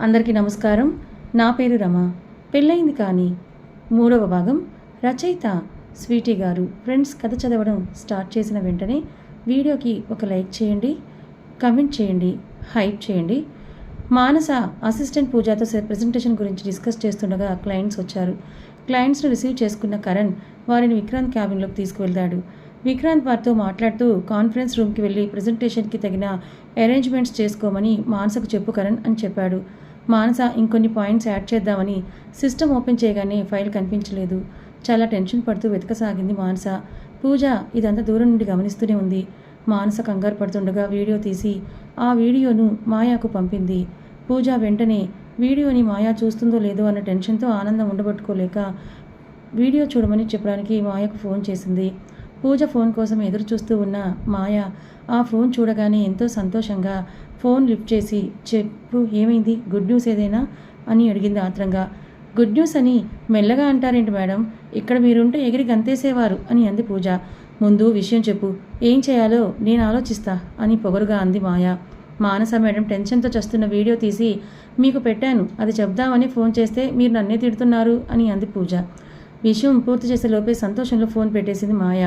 అందరికీ నమస్కారం. నా పేరు రమ. పెళ్ళయింది కానీ 3వ భాగం. రచయిత స్వీటీ గారు. ఫ్రెండ్స్, కథ చదవడం స్టార్ట్ చేసిన వెంటనే వీడియోకి ఒక లైక్ చేయండి, కమెంట్ చేయండి, హైప్ చేయండి. మానస అసిస్టెంట్ పూజాతో ప్రెజెంటేషన్ గురించి డిస్కస్ చేస్తుండగా క్లయింట్స్ వచ్చారు. క్లయింట్స్ను రిసీవ్ చేసుకున్న కరణ్ వారిని విక్రాంత్ క్యాబిన్లోకి తీసుకువెళ్తాడు. విక్రాంత్ వారితో మాట్లాడుతూ కాన్ఫరెన్స్ రూమ్కి వెళ్ళి ప్రెజెంటేషన్కి తగిన అరేంజ్మెంట్స్ చేసుకోమని మానసకు చెప్పు కరణ్ అని చెప్పాడు. మానస ఇంకొన్ని పాయింట్స్ యాడ్ చేద్దామని సిస్టమ్ ఓపెన్ చేయగానే ఫైల్ కనిపించలేదు. చాలా టెన్షన్ పడుతూ వెతకసాగింది మానస. పూజ ఇదంతా దూరం నుండి గమనిస్తూనే ఉంది. మానస కంగారు పడుతుండగా వీడియో తీసి ఆ వీడియోను మాయాకు పంపింది. పూజ వెంటనే వీడియోని మాయా చూస్తుందో లేదో అన్న టెన్షన్తో ఆనందం ఉండబట్టుకోలేక వీడియో చూడమని చెప్పడానికి మాయకు ఫోన్ చేసింది. పూజ ఫోన్ కోసం ఎదురు చూస్తూ ఉన్న మాయ ఆ ఫోన్ చూడగానే ఎంతో సంతోషంగా ఫోన్ లిఫ్ట్ చేసి, చెప్పు ఏమైంది, గుడ్ న్యూస్ ఏదైనా అని అడిగింది ఆత్రంగా. గుడ్ న్యూస్ అని మెల్లగా అంటారేంటి మేడం, ఇక్కడ మీరుంటే ఎగిరి గంతేసేవారు అని అంది పూజ. ముందు విషయం చెప్పు, ఏం చేయాలో నేను ఆలోచిస్తా అని పొగరుగా అంది మాయ. మానస మేడం టెన్షన్తో చస్తున్న వీడియో తీసి మీకు పెట్టాను, అది చెప్దామని ఫోన్ చేస్తే మీరు నన్నే తిడుతున్నారు అని అంది పూజ. విషయం పూర్తి చేసే లోపే సంతోషంలో ఫోన్ పెట్టేసింది మాయ.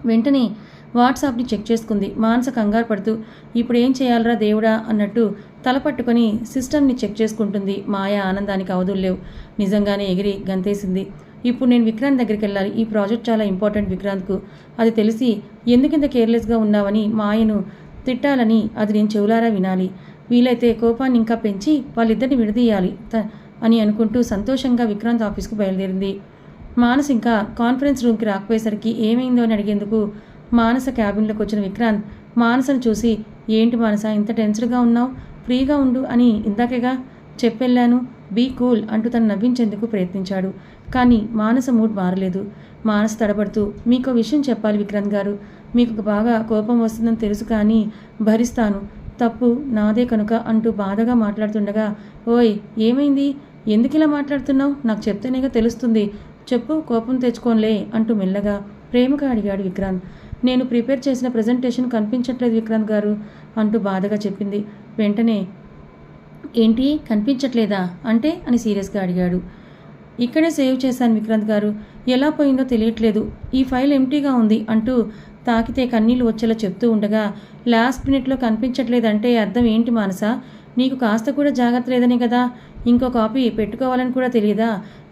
వెంటనే వాట్సాప్ని చెక్ చేసుకుంది. మానస కంగారు పడుతూ ఇప్పుడు ఏం చేయాలరా దేవుడా అన్నట్టు తల పట్టుకొని సిస్టమ్ని చెక్ చేసుకుంటుంది. మాయ ఆనందానికి అవధుల్లేవు. నిజంగానే ఎగిరి గంతేసింది. ఇప్పుడు నేను విక్రాంత్ దగ్గరికి వెళ్ళాలి, ఈ ప్రాజెక్ట్ చాలా ఇంపార్టెంట్ విక్రాంత్కు. అది తెలిసి ఎందుకింత కేర్లెస్గా ఉన్నావని మాయను తిట్టాలని అది నేను చెవులారా వినాలి. వీలైతే కోపాన్ని ఇంకా పెంచి వాళ్ళిద్దరిని విడదీయాలి అని అనుకుంటూ సంతోషంగా విక్రాంత్ ఆఫీస్కు బయలుదేరింది. మానస్ ఇంకా కాన్ఫరెన్స్ రూమ్కి రాకపోయేసరికి ఏమైందో అని అడిగేందుకు మానస క్యాబిన్లోకి వచ్చిన విక్రాంత్ మానసను చూసి, ఏంటి మానస ఇంత టెన్స్డ్గా ఉన్నావు, ఫ్రీగా ఉండు అని ఇందాకేగా చెప్పెళ్ళాను, బీ కూల్ అంటూ తను నవ్వించేందుకు ప్రయత్నించాడు. కానీ మానస మూడ్ మారలేదు. మానస తడబడుతూ, మీకో విషయం చెప్పాలి విక్రాంత్ గారు, మీకు బాగా కోపం వస్తుందని తెలుసు కానీ భరిస్తాను, తప్పు నాదే కనుక అంటూ బాధగా మాట్లాడుతుండగా, ఓయ్ ఏమైంది, ఎందుకు ఇలా మాట్లాడుతున్నావు, నాకు చెప్తేనేగా తెలుస్తుంది, చెప్పు, కోపం తెచ్చుకోనిలే అంటూ మెల్లగా ప్రేమగా అడిగాడు విక్రాంత్. నేను ప్రిపేర్ చేసిన ప్రజెంటేషన్ కనిపించట్లేదు విక్రాంత్ గారు అంటూ బాధగా చెప్పింది. వెంటనే ఏంటి కనిపించట్లేదా అంటే అని సీరియస్గా అడిగాడు. ఇక్కడే సేవ్ చేశాను విక్రాంత్ గారు, ఎలా పోయిందో తెలియట్లేదు, ఈ ఫైల్ ఎంటీగా ఉంది అంటూ తాకితే కన్నీళ్ళు వచ్చేలా చెప్తూ ఉండగా, లాస్ట్ మినిట్లో కనిపించట్లేదంటే అర్థం ఏంటి మానస, నీకు కాస్త కూడా జాగ్రత్త లేదనే కదా, ఇంకో కాపీ పెట్టుకోవాలని కూడా తెలియదా,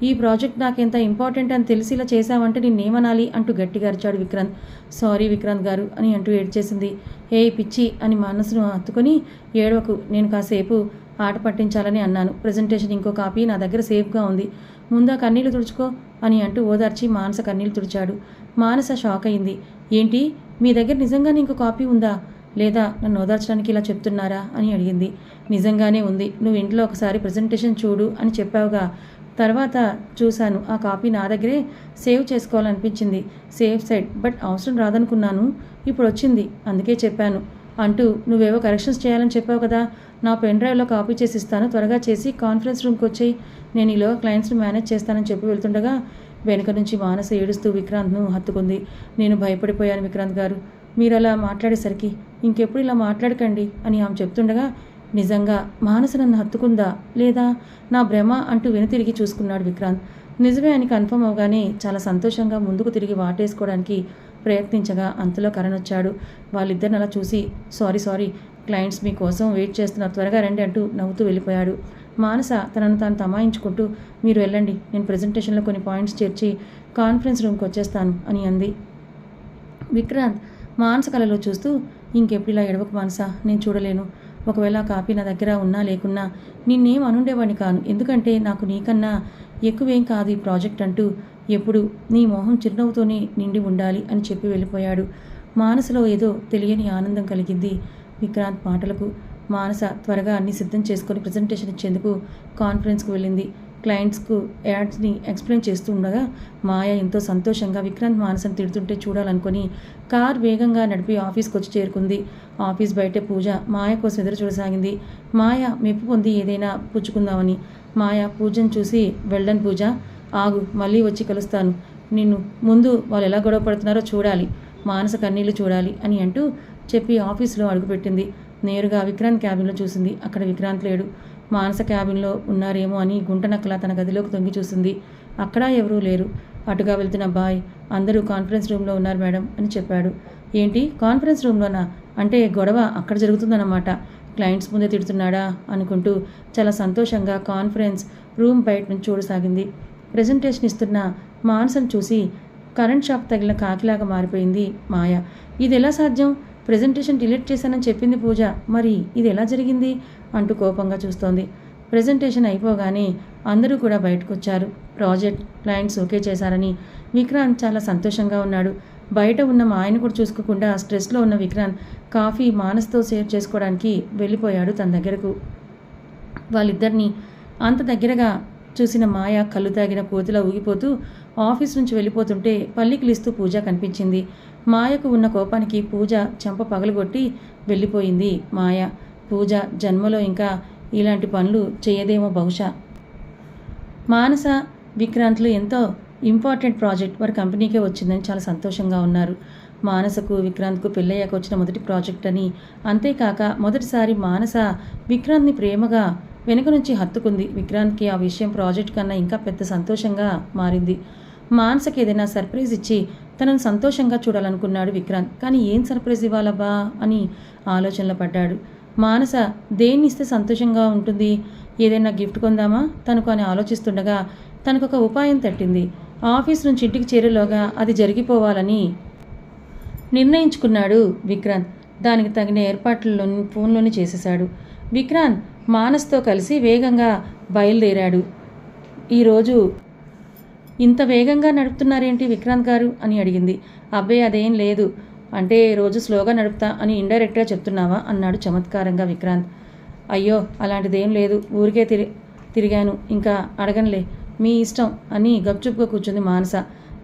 ఈ ప్రాజెక్ట్ నాకెంత ఇంపార్టెంట్ అని తెలిసి ఇలా చేశావంటే నిన్నేమనాలి అంటూ గట్టిగా అరిచాడు విక్రాంత్. సారీ విక్రాంత్ గారు అని అంటూ ఏడ్చేసింది. ఏ పిచ్చి అని మనసును హత్తుకొని, ఏడవకు, నేను కాసేపు ఆట పట్టించాలని అన్నాను, ప్రజెంటేషన్ ఇంకో కాపీ నా దగ్గర సేఫ్గా ఉంది, ముందా కన్నీళ్లు తుడుచుకో అని అంటూ ఓదార్చి మానస కన్నీళ్లు తుడిచాడు. మానస షాక్ అయింది. ఏంటి, మీ దగ్గర నిజంగానే ఇంకో కాపీ ఉందా, లేదా నన్ను ఓదార్చడానికి ఇలా చెప్తున్నారా అని అడిగింది. నిజంగానే ఉంది, నువ్వు ఇంట్లో ఒకసారి ప్రజెంటేషన్ చూడు అని చెప్పావుగా, తర్వాత చూశాను, ఆ కాపీ నా దగ్గరే సేవ్ చేసుకోవాలనిపించింది, సేఫ్ సైడ్, బట్ అవసరం రాదనుకున్నాను, ఇప్పుడు వచ్చింది అందుకే చెప్పాను అంటూ నువ్వేవో కరెక్షన్స్ చేయాలని చెప్పావు కదా, నా పెన్ డ్రైవ్లో కాపీ చేసి ఇస్తాను, త్వరగా చేసి కాన్ఫరెన్స్ రూమ్కి వచ్చేయి, నేను ఈలో క్లయింట్స్ని మేనేజ్ చేస్తానని చెప్పి వెళ్తుండగా వెనుక నుంచి మానస ఏడుస్తూ విక్రాంత్ను హత్తుకుంది. నేను భయపడిపోయాను విక్రాంత్ గారు, మీరు అలా మాట్లాడేసరికి ఇంకెప్పుడు ఇలా మాట్లాడకండి అని ఆమె చెప్తుండగా, నిజంగా మానస నన్ను హత్తుకుందా లేదా నా భ్రమ అంటూ వెనుతిరిగి చూసుకున్నాడు విక్రాంత్. నిజమే అని కన్ఫర్మ్ అవగానే చాలా సంతోషంగా ముందుకు తిరిగి వాటేసుకోవడానికి ప్రయత్నించగా అంతలో కరణ్ వచ్చాడు. వాళ్ళిద్దరిని అలా చూసి, సారీ క్లయింట్స్ మీకోసం వెయిట్ చేస్తున్నారు, త్వరగా రండి అంటూ నవ్వుతూ వెళ్ళిపోయాడు. మానస తనను తాను తమాయించుకుంటూ, మీరు వెళ్ళండి, నేను ప్రజెంటేషన్లో కొన్ని పాయింట్స్ చేర్చి కాన్ఫరెన్స్ రూమ్కి వచ్చేస్తాను అని అంది. విక్రాంత్ మానస కళలో చూస్తూ, ఇంకెప్పుడు ఇలా ఎడవకు మానస, నేను చూడలేను, ఒకవేళ ఆ కాపీ నా దగ్గర ఉన్నా లేకున్నా నిన్నేం అనుండేవాడిని కాను, ఎందుకంటే నాకు నీకన్నా ఎక్కువేం కాదు ఈ ప్రాజెక్ట్ అంటూ ఎప్పుడు నీ మొహం చిరునవ్వుతోనే నిండి ఉండాలి అని చెప్పి వెళ్ళిపోయాడు. మానసలో ఏదో తెలియని ఆనందం కలిగింది విక్రాంత్ మాటలకు. మానస త్వరగా అన్ని సిద్ధం చేసుకొని ప్రజెంటేషన్ ఇచ్చేందుకు కాన్ఫరెన్స్కి వెళ్ళింది. క్లయింట్స్కు యాడ్స్ని ఎక్స్ప్లెయిన్ చేస్తూ ఉండగా మాయ ఎంతో సంతోషంగా విక్రాంత్ మానసను తిడుతుంటే చూడాలనుకొని కార్ వేగంగా నడిపి ఆఫీస్కి వచ్చి చేరుకుంది. ఆఫీస్ బయటే పూజ మాయ కోసం ఎదురు చూడసాగింది. మాయ మెప్పు పొంది ఏదైనా పుచ్చుకుందామని. మాయ పూజను చూసి, వెళ్ళను పూజ, ఆగు, మళ్ళీ వచ్చి కలుస్తాను, నిన్ను ముందు వాళ్ళు ఎలా గొడవ పడుతున్నారో చూడాలి, మానస కన్నీళ్లు చూడాలి అని అంటూ చెప్పి ఆఫీస్లో అడుగుపెట్టింది. నేరుగా విక్రాంత్ క్యాబిన్లో చూసింది. అక్కడ విక్రాంత్ లేడు. మానస క్యాబిన్లో ఉన్నారేమో అని గుంటనక్కల తన గదిలోకి తొంగి చూసింది. అక్కడ ఎవరూ లేరు. అటుగా వెళ్తున్న బాయ్, అందరూ కాన్ఫరెన్స్ రూమ్లో ఉన్నారు మేడం అని చెప్పాడు. ఏంటి, కాన్ఫరెన్స్ రూమ్లోనా? అంటే గొడవ అక్కడ జరుగుతుందన్నమాట. క్లయింట్స్ ముందే తిడుతున్నాడా అనుకుంటూ చాలా సంతోషంగా కాన్ఫరెన్స్ రూమ్ బయట నుంచి చూడసాగింది. ప్రజెంటేషన్ ఇస్తున్న మానసను చూసి కరెంట్ షాక్ తగిలిన కాకిలాగా మారిపోయింది మాయ. ఇది ఎలా సాధ్యం? ప్రజెంటేషన్ డిలీట్ చేశానని చెప్పింది పూజ, మరి ఇది ఎలా జరిగింది అంటూ కోపంగా చూస్తోంది. ప్రజెంటేషన్ అయిపోగానే అందరూ కూడా బయటకు వచ్చారు. ప్రాజెక్ట్ క్లయింట్స్ ఓకే చేశారని విక్రాంత్ చాలా సంతోషంగా ఉన్నాడు. బయట ఉన్న మాయను కూడా చూసుకోకుండా స్ట్రెస్లో ఉన్న విక్రాంత్ కాఫీ మానస్తో షేర్ చేసుకోవడానికి వెళ్ళిపోయాడు తన దగ్గరకు. వాళ్ళిద్దరినీ అంత దగ్గరగా చూసిన మాయ కళ్ళు తాగిన కోతిలా ఊగిపోతూ ఆఫీస్ నుంచి వెళ్ళిపోతుంటే పల్లికిలిస్తూ పూజ కనిపించింది. మాయకు ఉన్న కోపానికి పూజ చెంప పగలగొట్టి వెళ్ళిపోయింది మాయ. పూజ జన్మలో ఇంకా ఇలాంటి పనులు చేయదేమో బహుశా. మానస, విక్రాంత్లు ఎంతో ఇంపార్టెంట్ ప్రాజెక్ట్ వారి కంపెనీకే వచ్చిందని చాలా సంతోషంగా ఉన్నారు. మానసకు విక్రాంత్కు పెళ్ళయ్యాక వచ్చిన మొదటి ప్రాజెక్ట్ అని, అంతేకాక మొదటిసారి మానస విక్రాంత్ని ప్రేమగా వెనుక నుంచి హత్తుకుంది. విక్రాంత్కి ఆ విషయం ప్రాజెక్ట్ కన్నా ఇంకా పెద్ద సంతోషంగా మారింది. మానసకి ఏదైనా సర్ప్రైజ్ ఇచ్చి తనను సంతోషంగా చూడాలనుకున్నాడు విక్రాంత్. కానీ ఏం సర్ప్రైజ్ ఇవ్వాలబ్బా అని ఆలోచనలో పడ్డాడు. మానస దేన్ని ఇస్తే సంతోషంగా ఉంటుంది, ఏదైనా గిఫ్ట్ కొందామా తనకు అని ఆలోచిస్తుండగా తనకొక ఉపాయం తట్టింది. ఆఫీస్ నుంచి ఇంటికి చేరేలోగా అది జరిగిపోవాలని నిర్ణయించుకున్నాడు విక్రాంత్. దానికి తగిన ఏర్పాట్లలోని ఫోన్లోనే చేసేశాడు. విక్రాంత్ మానస్తో కలిసి వేగంగా బయలుదేరాడు. ఈరోజు ఇంత వేగంగా నడుపుతున్నారేంటి విక్రాంత్ గారు అని అడిగింది. అబ్బే అదేం లేదు, అంటే రోజు స్లోగా నడుపుతా అని ఇండైరెక్ట్గా చెప్తున్నావా అన్నాడు చమత్కారంగా విక్రాంత్. అయ్యో అలాంటిదేం లేదు, ఊరికే తిరిగాను, ఇంకా అడగనులే, మీ ఇష్టం అని గప్చుప్గా కూర్చుంది మానస.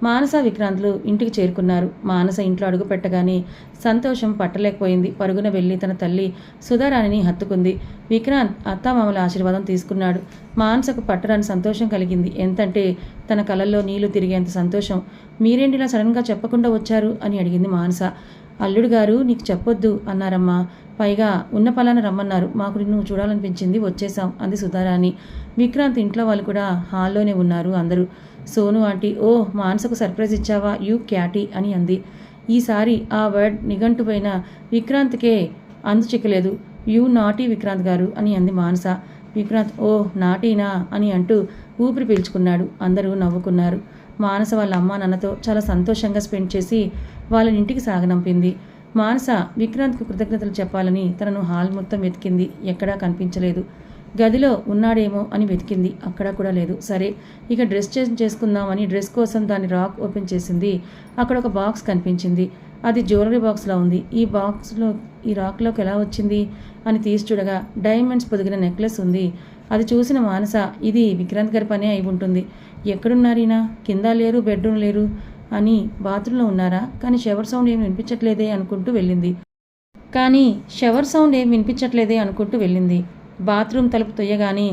మానస విక్రాంత్లు ఇంటికి చేరుకున్నారు. మానస ఇంట్లో అడుగు పెట్టగానే సంతోషం పట్టలేకపోయింది. పరుగున వెళ్ళి తన తల్లి సుధారాణిని హత్తుకుంది. విక్రాంత్ అత్తామామల ఆశీర్వాదం తీసుకున్నాడు. మానసకు పట్టరాని సంతోషం కలిగింది. ఎంతంటే తన కళ్ళల్లో నీళ్లు తిరిగేంత సంతోషం. మీరేంటిలా సడన్గా చెప్పకుండా వచ్చారు అని అడిగింది మానస. అల్లుడు గారు నీకు చెప్పొద్దు అన్నారమ్మా, పైగా ఉన్న పలాన రమ్మన్నారు, మాకు నిన్ను చూడాలనిపించింది, వచ్చేసాం అంది సుధారాణి. విక్రాంత్ ఇంట్లో వాళ్ళు కూడా హాల్లోనే ఉన్నారు అందరూ. సోను ఆంటీ, ఓ మానసకు సర్ప్రైజ్ ఇచ్చావా యూ క్యాటీ అని అంది. ఈసారి ఆ వర్డ్ నిఘంటుపోయిన విక్రాంత్కే చిక్కలేదు. యూ నాటీ విక్రాంత్ గారు అని అంది మానస. విక్రాంత్ ఓ నాటీనా అని అంటూ ఊపిరి పీల్చుకున్నాడు. అందరూ నవ్వుకున్నారు. మానస వాళ్ళ అమ్మా నాన్నతో చాలా సంతోషంగా స్పెండ్ చేసి వాళ్ళని ఇంటికి సాగనంపింది. మానస విక్రాంత్కు కృతజ్ఞతలు చెప్పాలని తనను హాల్ మొత్తం వెతికింది. ఎక్కడా కనిపించలేదు. గదిలో ఉన్నాడేమో అని వెతికింది, అక్కడ కూడా లేదు. సరే ఇక డ్రెస్ చేంజ్ చేసుకుందామని డ్రెస్ కోసం దాని రాక్ ఓపెన్ చేసింది. అక్కడ ఒక బాక్స్ కనిపించింది. అది జ్యువెలరీ బాక్స్లో ఉంది. ఈ రాక్లోకి ఎలా వచ్చింది అని తీసి చూడగా డైమండ్స్ పొదిగిన నెక్లెస్ ఉంది. అది చూసిన మానస ఇది విక్రాంత్ గారి పనే అయి ఉంటుంది. ఎక్కడున్నారీనా? కింద లేరు, బెడ్రూమ్ లేరు అని బాత్రూంలో ఉన్నారా? కానీ షవర్ సౌండ్ ఏమి వినిపించట్లేదే అనుకుంటూ వెళ్ళింది. బాత్రూమ్ తలుపు తొయ్యగానే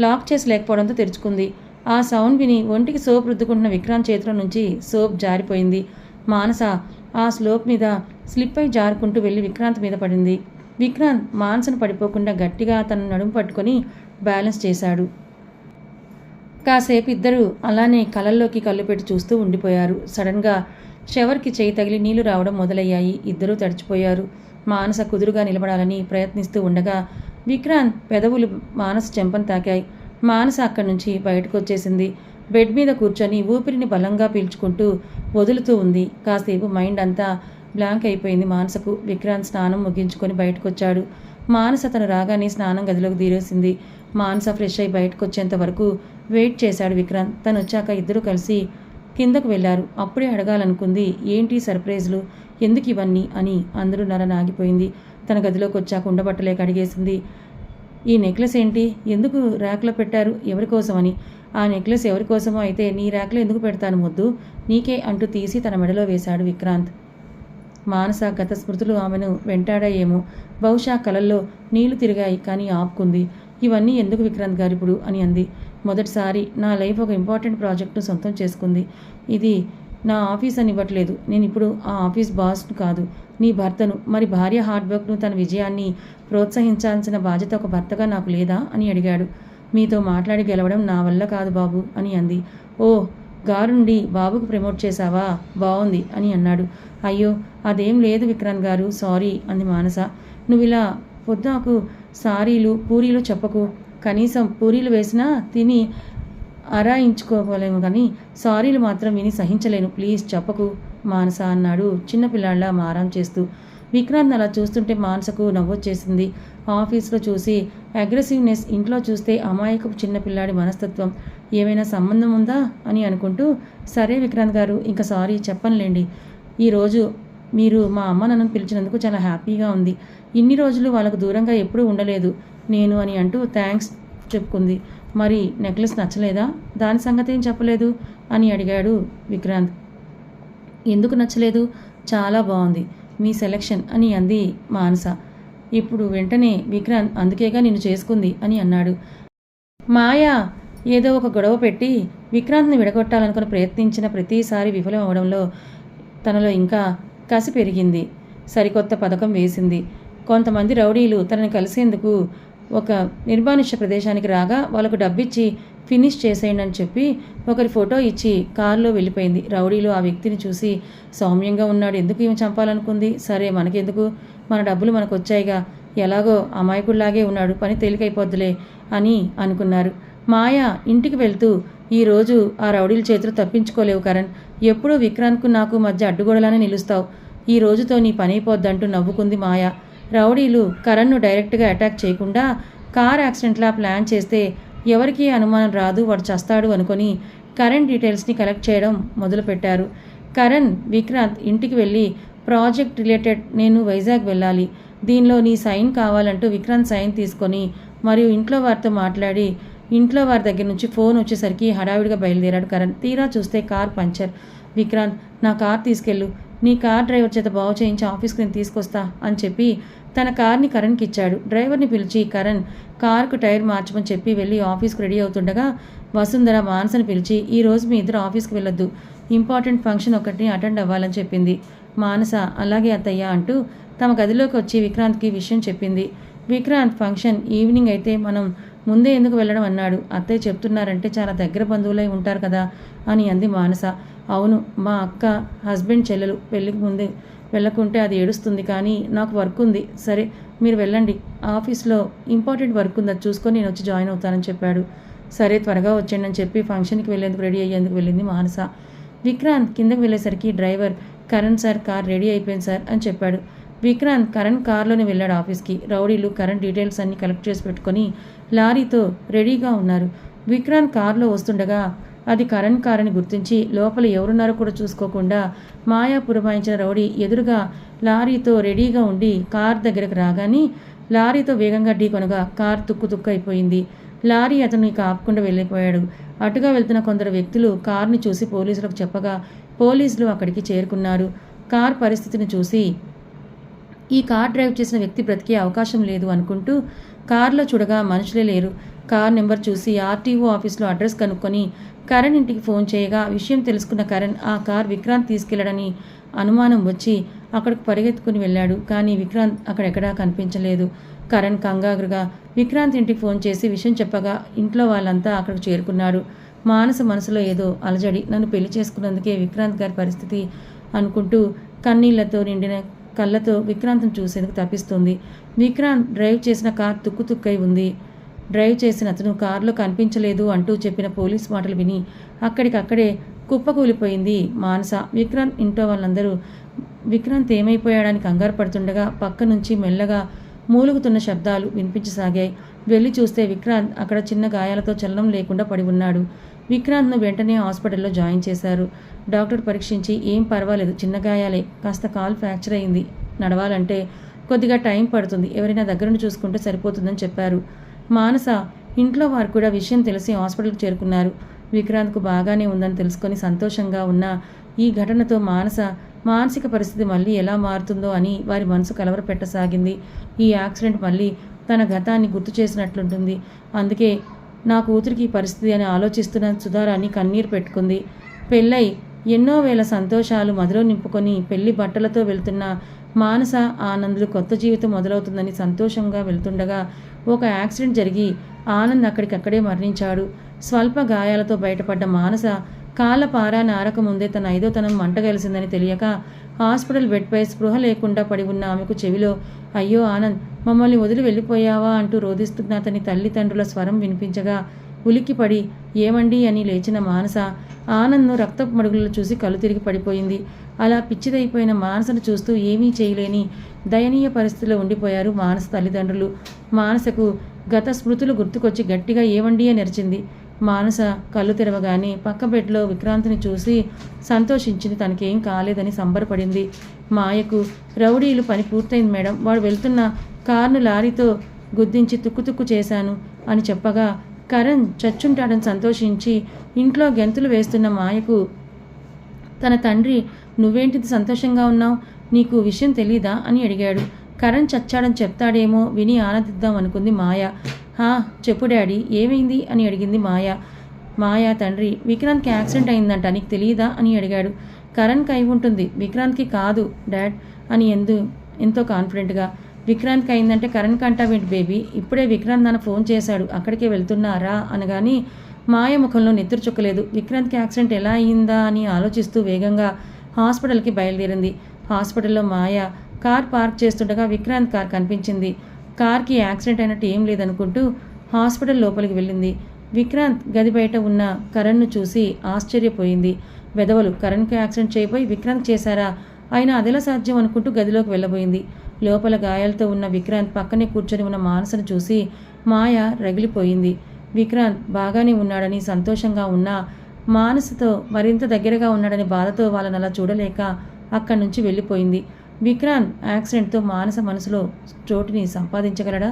లాక్ చేసి లేకపోవడంతో తెరుచుకుంది. ఆ సౌండ్ విని ఒంటికి సోప్ రుద్దుకుంటున్న విక్రాంత్ చేతిలో నుంచి సోప్ జారిపోయింది. మానస ఆ స్లోప్ మీద స్లిప్ అయి జారుకుంటూ వెళ్ళి విక్రాంత్ మీద పడింది. విక్రాంత్ మానసను పడిపోకుండా గట్టిగా తన నడుము పట్టుకొని బ్యాలెన్స్ చేశాడు. కాసేపు ఇద్దరు అలానే కళ్ళల్లోకి కళ్ళు పెట్టి చూస్తూ ఉండిపోయారు. సడన్గా షవర్కి చేయి తగిలి నీళ్లు రావడం మొదలయ్యాయి. ఇద్దరూ తడిచిపోయారు. మానస కుదురుగా నిలబడాలని ప్రయత్నిస్తూ ఉండగా విక్రాంత్ పెదవులు మానస చెంపను తాకాయి. మానస అక్కడి నుంచి బయటకు వచ్చేసింది. బెడ్ మీద కూర్చొని ఊపిరిని బలంగా పీల్చుకుంటూ వదులుతూ ఉంది. కాసేపు మైండ్ అంతా బ్లాంక్ అయిపోయింది మానసకు. విక్రాంత్ స్నానం ముగించుకొని బయటకు వచ్చాడు. మానస తను రాగానే స్నానం గదిలోకి తీరేసింది. మానస ఫ్రెష్ అయి బయటకు వచ్చేంత వరకు వెయిట్ చేశాడు విక్రాంత్. తను వచ్చాక ఇద్దరూ కలిసి కిందకు వెళ్లారు. అప్పుడే అడగాలనుకుంది, ఏంటి సర్ప్రైజ్లు, ఎందుకు ఇవన్నీ అని. అందరూ ఆగిపోయింది. తన గదిలోకి వచ్చాక ఉండబట్టలేక అడిగేసింది, ఈ నెక్లెస్ ఏంటి, ఎందుకు ర్యాక్లో పెట్టారు, ఎవరి కోసమని. ఆ నెక్లెస్ ఎవరి కోసమో అయితే నీ ర్యాక్లో ఎందుకు పెడతాను ముద్దు, నీకే అంటూ తీసి తన మెడలో వేశాడు విక్రాంత్. మానస గత స్మృతులు ఆమెను వెంటాడాయేమో. బహుశా కలల్లో నీళ్లు తిరిగాయి, కానీ ఆపుకుంది. ఇవన్నీ ఎందుకు విక్రాంత్ గారు ఇప్పుడు అని అంది. మొదటిసారి నా లైఫ్ ఒక ఇంపార్టెంట్ ప్రాజెక్టును సొంతం చేసుకుంది. ఇది నా ఆఫీస్ అని ఇవ్వట్లేదు. నేను ఇప్పుడు ఆ ఆఫీస్ బాస్ను కాదు, నీ భర్తను, మరి భార్య హార్డ్ వర్క్ను, తన విజయాన్ని ప్రోత్సహించాల్సిన బాధ్యత ఒక భర్తగా నాకు లేదా అని అడిగాడు. మీతో మాట్లాడి గెలవడం నా వల్ల కాదు బాబు అని అంది. ఓ, గారుండి బాబుకు ప్రమోట్ చేశావా, బాగుంది అని అన్నాడు. అయ్యో అదేం లేదు విక్రాంత్ గారు, సారీ అంది మానస. నువ్వు ఇలా పొద్దుకు సారీలు పూరీలు చెప్పకు, కనీసం పూరీలు వేసినా తిని అరాయించుకోలేము కానీ సారీలు మాత్రం విని సహించలేను, ప్లీజ్ చెప్పకు మానస అన్నాడు చిన్నపిల్లాళ్ళ మారం చేస్తూ. విక్రాంత్ అలా చూస్తుంటే మానసకు నవ్వొచ్చేసింది. ఆఫీస్లో చూసి అగ్రెసివ్నెస్, ఇంట్లో చూస్తే అమాయకపు చిన్నపిల్లాడి మనస్తత్వం, ఏమైనా సంబంధం ఉందా అని అనుకుంటూ, సరే విక్రాంత్ గారు ఇంకా సారీ చెప్పనులేండి. ఈరోజు మీరు మా అమ్మ నన్ను పిలిచినందుకు చాలా హ్యాపీగా ఉంది. ఇన్ని రోజులు వాళ్ళకు దూరంగా ఎప్పుడూ ఉండలేదు నేను అని అంటూ థ్యాంక్స్ చెప్పుకుంది. మరి నెక్లెస్ నచ్చలేదా, దాని సంగతి ఏం చెప్పలేదు అని అడిగాడు విక్రాంత్. ఎందుకు నచ్చలేదు, చాలా బాగుంది మీ సెలెక్షన్ అని అంది మానస. ఇప్పుడు వెంటనే విక్రాంత్ అందుకేగా నిన్ను చేసుకుంది అని అన్నాడు. మాయా ఏదో ఒక గొడవ పెట్టి విక్రాంత్ని విడగొట్టాలనుకుని ప్రయత్నించిన ప్రతిసారి విఫలం అవడంలో తనలో ఇంకా కసి పెరిగింది. సరికొత్త పథకం వేసింది. కొంతమంది రౌడీలు తనని కలిసేందుకు ఒక నిర్మానుష్య ప్రదేశానికి రాగా వాళ్ళకు డబ్బిచ్చి ఫినిష్ చేసేయండి అని చెప్పి ఒకరి ఫోటో ఇచ్చి కారులో వెళ్ళిపోయింది. రౌడీలు ఆ వ్యక్తిని చూసి సౌమ్యంగా ఉన్నాడు, ఎందుకు ఏమి చంపాలనుకుంది, సరే మనకెందుకు, మన డబ్బులు మనకు వచ్చాయిగా, ఎలాగో అమాయకుడిలాగే ఉన్నాడు, పని తేలికైపోద్దులే అని అనుకున్నారు. మాయ ఇంటికి వెళ్తూ, ఈరోజు ఆ రౌడీల చేతులు తప్పించుకోలేవు కరణ్, ఎప్పుడూ విక్రాంత్కు నాకు మధ్య అడ్డుగోడలానే నిలుస్తావు, ఈ రోజుతో నీ పని అయిపోద్దంటూ నవ్వుకుంది మాయ. రౌడీలు కరణ్ను డైరెక్ట్గా అటాక్ చేయకుండా కార్ యాక్సిడెంట్లా ప్లాన్ చేస్తే ఎవరికీ అనుమానం రాదు, వాడు చస్తాడు అనుకొని కరణ్ డీటెయిల్స్ని కలెక్ట్ చేయడం మొదలుపెట్టారు. కరణ్ విక్రాంత్ ఇంటికి వెళ్ళి, ప్రాజెక్ట్ రిలేటెడ్ నేను వైజాగ్ వెళ్ళాలి, దీనిలో నీ సైన్ కావాలంటూ విక్రాంత్ సైన్ తీసుకొని మరియు ఇంట్లో వారితో మాట్లాడి ఇంట్లో వారి దగ్గర నుంచి ఫోన్ వచ్చేసరికి హడావిడిగా బయలుదేరాడు కరణ్. తీరా చూస్తే కార్ పంచర్. విక్రాంత్, నా కార్ తీసుకెళ్ళు, నీ కార్ డ్రైవర్ చేత బాగు చేయించి ఆఫీస్కి నేను తీసుకొస్తా అని చెప్పి తన కార్ని కరణ్కి ఇచ్చాడు. డ్రైవర్ని పిలిచి కరణ్ కార్కు టైర్ మార్చమని చెప్పి వెళ్ళి ఆఫీస్కి రెడీ అవుతుండగా వసుంధర మానసని పిలిచి, ఈరోజు మీ ఇద్దరు ఆఫీస్కి వెళ్ళొద్దు, ఇంపార్టెంట్ ఫంక్షన్ ఒకటి అటెండ్ అవ్వాలని చెప్పింది. మానస అలాగే అత్తయ్య అంటూ తమ గదిలోకి వచ్చి విక్రాంత్కి విషయం చెప్పింది. విక్రాంత్, ఫంక్షన్ ఈవినింగ్ అయితే మనం ముందే ఎందుకు వెళ్ళడం అన్నాడు. అత్తయ్య చెప్తున్నారంటే చాలా దగ్గర బంధువులై ఉంటారు కదా అని అంది మానస. అవును, మా అక్క హస్బెండ్ చెల్లెలు, పెళ్ళికి ముందే వెళ్ళకుంటే అది ఏడుస్తుంది, కానీ నాకు వర్క్ ఉంది, సరే మీరు వెళ్ళండి, ఆఫీస్లో ఇంపార్టెంట్ వర్క్ ఉంది, అది చూసుకొని నేను వచ్చి జాయిన్ అవుతానని చెప్పాడు. సరే త్వరగా వచ్చేయండి అని చెప్పి ఫంక్షన్కి వెళ్ళేందుకు రెడీ అయ్యేందుకు వెళ్ళింది మానస. విక్రాంత్ కిందకి వెళ్ళేసరికి driver, Karan sir car ready అయిపోయింది సార్ అని చెప్పాడు. విక్రాంత్ కరణ్ కార్లోనే వెళ్ళాడు ఆఫీస్కి. రౌడీలు కరణ్ డీటెయిల్స్ అన్నీ కలెక్ట్ చేసి పెట్టుకొని లారీతో రెడీగా ఉన్నారు. విక్రాంత్ కారులో వస్తుండగా అది కరణ్ కార్ అని గుర్తించి లోపల ఎవరున్నారో కూడా చూసుకోకుండా మాయా పురమాయించిన రౌడీ ఎదురుగా లారీతో రెడీగా ఉండి కార్ దగ్గరకు రాగానే లారీతో వేగంగా ఢీకొనగా కార్ తుక్కు అయిపోయింది. లారీ అతను ఇక ఆపకుండా వెళ్ళిపోయాడు. అటుగా వెళ్తున్న కొందరు వ్యక్తులు కార్ని చూసి పోలీసులకు చెప్పగా పోలీసులు అక్కడికి చేరుకున్నారు. కార్ పరిస్థితిని చూసి ఈ కార్ డ్రైవ్ చేసిన వ్యక్తి బ్రతికే అవకాశం లేదు అనుకుంటూ కారులో చూడగా మనుషులే లేరు. కార్ నెంబర్ చూసి ఆర్టీఓ ఆఫీస్లో అడ్రస్ కనుక్కొని కరణ్ ఇంటికి ఫోన్ చేయగా విషయం తెలుసుకున్న కరణ్ ఆ కార్ విక్రాంత్ తీసుకెళ్లడని అనుమానం వచ్చి అక్కడికి పరిగెత్తుకుని వెళ్ళాడు. కానీ విక్రాంత్ అక్కడెక్కడా కనిపించలేదు. కరణ్ కంగారుగా విక్రాంత్ ఇంటికి ఫోన్ చేసి విషయం చెప్పగా ఇంట్లో వాళ్ళంతా అక్కడికి చేరుకున్నారు. మానస మనసులో ఏదో అలజడి, నన్ను పెళ్లి చేసుకున్నందుకే విక్రాంత్ గారి పరిస్థితి అనుకుంటూ కన్నీళ్లతో నిండిన కళ్ళతో విక్రాంత్ను చూసేందుకు తప్పిస్తుంది. విక్రాంత్ డ్రైవ్ చేసిన కార్ తుక్కుతుక్కై ఉంది. డ్రైవ్ చేసిన అతను కారులో కనిపించలేదు అంటూ చెప్పిన పోలీస్ మాటలు విని అక్కడికక్కడే కుప్పకూలిపోయింది మానస. విక్రాంత్ ఇంట్లో వాళ్ళందరూ విక్రాంత్ ఏమైపోయాడని కంగారు పడుతుండగా పక్క నుంచి మెల్లగా మూలుగుతున్న శబ్దాలు వినిపించసాగాయి. వెళ్ళి చూస్తే విక్రాంత్ అక్కడ చిన్న గాయాలతో చలనం లేకుండా పడి ఉన్నాడు. విక్రాంత్ను వెంటనే హాస్పిటల్లో జాయిన్ చేశారు. డాక్టర్ పరీక్షించి ఏం పర్వాలేదు, చిన్న గాయాలే, కాస్త కాలు ఫ్రాక్చర్ అయింది, నడవాలంటే కొద్దిగా టైం పడుతుంది, ఎవరైనా దగ్గరుండి చూసుకుంటే సరిపోతుందని చెప్పారు. మానస ఇంట్లో వారు కూడా విషయం తెలిసి హాస్పిటల్కి చేరుకున్నారు. విక్రాంత్కు బాగానే ఉందని తెలుసుకొని సంతోషంగా ఉన్న ఈ ఘటనతో మానసిక పరిస్థితి మళ్ళీ ఎలా మారుతుందో అని వారి మనసు కలవరపెట్టసాగింది. ఈ యాక్సిడెంట్ మళ్ళీ తన గతాన్ని గుర్తు చేసినట్లుంటుంది. అందుకే నా కూతురికి ఈ పరిస్థితి అని ఆలోచిస్తున్న సుధారాణి కన్నీరు పెట్టుకుంది. పెళ్ళై ఎన్నో వేల సంతోషాలు మదిలో నింపుకొని పెళ్లి బట్టలతో వెళ్తున్న మానస ఆనందులు కొత్త జీవితం మొదలవుతుందని సంతోషంగా వెళ్తుండగా ఒక యాక్సిడెంట్ జరిగి ఆనంద్ అక్కడికక్కడే మరణించాడు. స్వల్ప గాయాలతో బయటపడ్డ మానస కాళ్ళ పారాన ఆరకముందే తన ఐదోతనం మంటగలిసిందని తెలియక హాస్పిటల్ బెడ్పై స్పృహ లేకుండా పడి ఉన్న ఆమెకు చెవిలో అయ్యో ఆనంద్, మమ్మల్ని వదిలి వెళ్ళిపోయావా అంటూ రోధిస్తున్న అతని తల్లిదండ్రుల స్వరం వినిపించగా ఉలిక్కిపడి ఏమండి అని లేచిన మానస ఆనంద్ను రక్తపు మడుగులలో చూసి కళ్ళు తిరిగి పడిపోయింది. అలా పిచ్చిదైపోయిన మానసను చూస్తూ ఏమీ చేయలేని దయనీయ పరిస్థితిలో ఉండిపోయారు మానస తల్లిదండ్రులు. మానసకు గత స్మృతులు గుర్తుకొచ్చి గట్టిగా ఏమండి అని అరిచింది. మానస కళ్ళు తెరవగానే పక్క బెడ్లో విక్రాంత్ని చూసి సంతోషించింది. తనకేం కాలేదని సంబరపడింది. మాయకు రౌడీలు పని పూర్తయింది మేడం, వాడు వెళ్తున్న కారును లారీతో గుద్దించి తుక్కు చేశాను అని చెప్పగా కరణ్ చచ్చుంటాడని సంతోషించి ఇంట్లో గెంతులు వేస్తున్న మాయకు తన తండ్రి నువ్వేంటిది సంతోషంగా ఉన్నావు, నీకు విషయం తెలీదా అని అడిగాడు. కరణ్ చచ్చాడని చెప్తాడేమో విని ఆనందిద్దాం అనుకుంది మాయ. చెప్పు డాడీ, ఏమైంది అని అడిగింది మాయ. మాయ తండ్రి విక్రాంత్కి యాక్సిడెంట్ అయిందంట, నీకు తెలియదా అని అడిగాడు. కరణ్కి అయి ఉంటుంది, విక్రాంత్కి కాదు డాడ్ అని ఎంతో కాన్ఫిడెంట్గా. విక్రాంత్కి అయిందంటే కరణ్కి అంటావేంటి బేబీ, ఇప్పుడే విక్రాంత్ నాన్న ఫోన్ చేశాడు, అక్కడికే వెళ్తున్నారా అనగాని మాయ ముఖంలో నెత్తురు చుక్కలేదు. విక్రాంత్కి యాక్సిడెంట్ ఎలా అయిందా అని ఆలోచిస్తూ వేగంగా హాస్పిటల్కి బయలుదేరింది. హాస్పిటల్లో మాయ కార్ పార్క్ చేస్తుండగా విక్రాంత్ కార్ కనిపించింది. కార్కి యాక్సిడెంట్ అయినట్టు ఏం లేదనుకుంటూ హాస్పిటల్ లోపలికి వెళ్ళింది. విక్రాంత్ గది బయట ఉన్న కరణ్ను చూసి ఆశ్చర్యపోయింది. వెధవలు కరణ్కి యాక్సిడెంట్ చేయబోయి విక్రాంత్ చేశారా, అయినా అదెలా సాధ్యం అనుకుంటూ గదిలోకి వెళ్ళబోయింది. లోపల గాయాలతో ఉన్న విక్రాంత్ పక్కనే కూర్చొని ఉన్న మానసను చూసి మాయ రగిలిపోయింది. విక్రాంత్ బాగానే ఉన్నాడని సంతోషంగా ఉన్నా మానసతో మరింత దగ్గరగా ఉన్నాడని బాధతో వాళ్ళని అలా చూడలేక అక్కడి నుంచి వెళ్ళిపోయింది. విక్రాంత్ యాక్సిడెంట్తో మానస మనసులో చోటుని సంపాదించగలడా?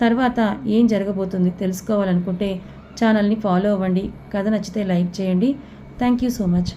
తర్వాత ఏం జరగబోతుంది తెలుసుకోవాలనుకుంటే ఛానల్ని ఫాలో అవ్వండి. కథ నచ్చితే లైక్ చేయండి. Thank you so much.